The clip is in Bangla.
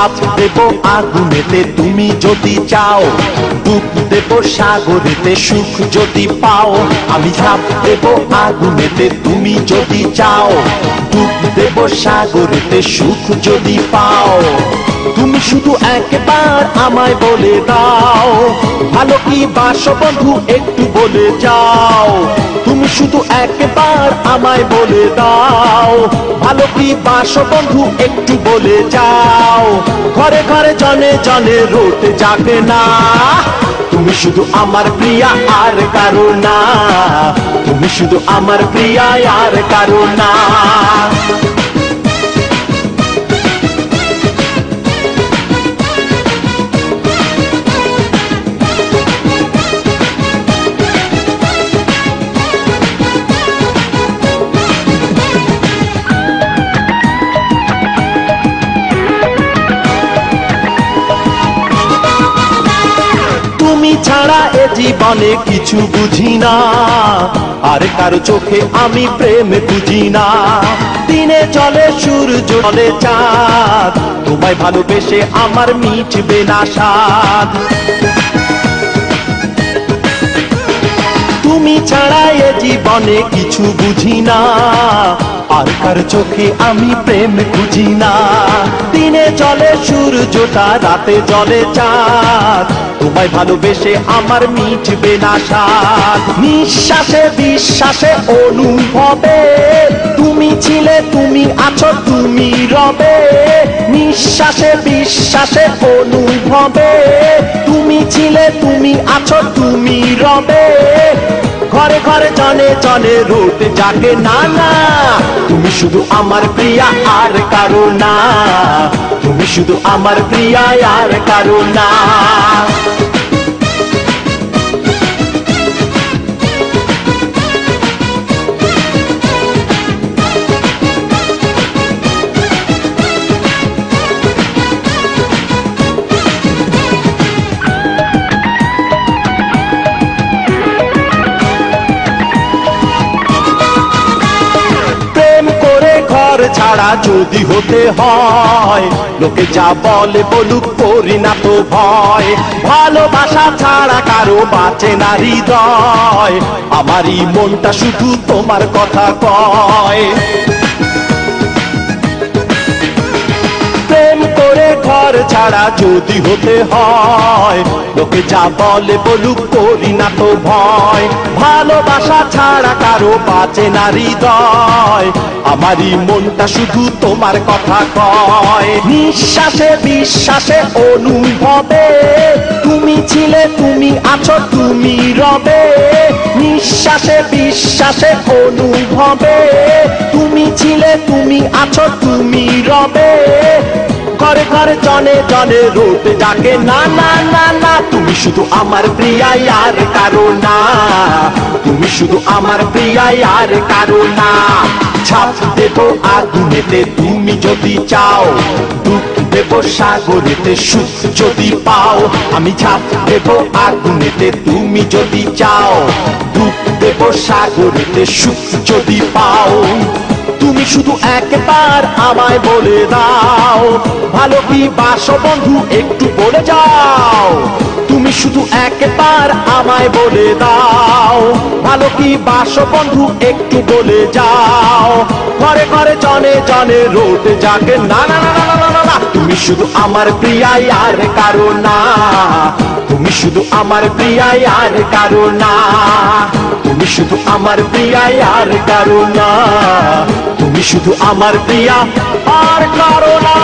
ঝাঁপ দেব আগুনেতে তুমি যদি চাও, ডুব দেব সাগরেতে সুখ যদি পাও। আমি ঝাঁপ দেব আগুনেতে তুমি যদি চাও, ডুব দেব সাগরেতে সুখ যদি পাও। তুমি শুধু একবার আমায় বলে দাও, ভালো কি বাসো বন্ধু একটু বলে যাও। তুমি শুধু একবার আমায় বলে দাও, ভালো কি বাসো বন্ধু একটু বলে যাও। ঘরে ঘরে জনে জনে রোদ জাগে না, তুমি শুধু আমার প্রিয়া আর কারো না। তুমি শুধু আমার প্রিয়া আর কারো না। তুমি ছাড়া এ জীবনে কিছু বুঝি না, আর কারো চোখে আমি প্রেম বুঝি না। দিনে চলে সূর্য চলে চাঁদ, তোমায় ভালোবেসে আমার মিটবে না স্বাদ। তুমি ছাড়া এ জীবনে কিছু বুঝি না, আর কার চোখে আমি প্রেম খুঁজি না। দিনে চলে সূর্যটা, রাতে চলে চাঁদ, তোমায় ভালোবেসে আমার মিটবে না স্বাদ। নিঃশ্বাসে বিশ্বাসে অনুভবে তুমি ছিলে, তুমি আছো, তুমি রবে। নিঃশ্বাসে বিশ্বাসে অনুভবে তুমি ছিলে, তুমি আছো, তুমি রবে। ঘরে ঘরে জনে জনে রোদ জাগে না না, তুমি শুধু আমার প্রিয়া আর কারো না। তুমি শুধু আমার প্রিয়া আর কারো না। ছাড়া যদি হতে হয়, লোকে যা বলে বলুক, করি না তো ভয়। ভালোবাসা ছাড়া কারো বাঁচে না হৃদয়, আমারই মনটা শুধু তোমার কথা কয়। প্রেম করে ঘর ছাড়া যদি হতে হয়, লোকে যা বলে বলুক, করি না তো ভয়। ভালোবাসা ছাড়া কারো বাঁচে না হৃদয়, আমারই মনটা শুধু তোমার কথা কয়। নিঃশ্বাসে বিশ্বাসে অনুভবে তুমি ছিলে, তুমি আছো, তুমি রবে। নিঃশ্বাসে বিশ্বাসে অনুভবে তুমি ছিলে, তুমি আছো, তুমি রবে। ঘরে ঘরে জনে জনে রোদ জাগে না না না না, তুমি শুধু আমার প্রিয়া আর কারো না। তুমি শুধু আমার প্রিয়া আর কারো না। ঝাঁপ দেব আগুনেতে তুমি যদি চাও, ডুব দেব সাগরেতে সুখ যদি পাও। আমি ঝাঁপ দেব আগুনেতে তুমি যদি চাও, ডুব দেব সাগরেতে সুখ যদি পাও। তুমি শুধু একবার আমায় বলে দাও, ভালো কি বাসো বন্ধু একটু বলে যাও। তুমি শুধু একবার আমায় বলে দাও, ভালো কি বাসো বন্ধু একটু বলে যাও। ঘরে ঘরে জনে জনে রোদ জাগে না না না না না না, তুমি শুধু আমার প্রিয়া আর কারো না। তুমি শুধু আমার প্রিয়া আর কারো না। তুমি শুধু আমার প্রিয়া আর কারো না। তুমি শুধু আমার প্রিয়া আর কারো না।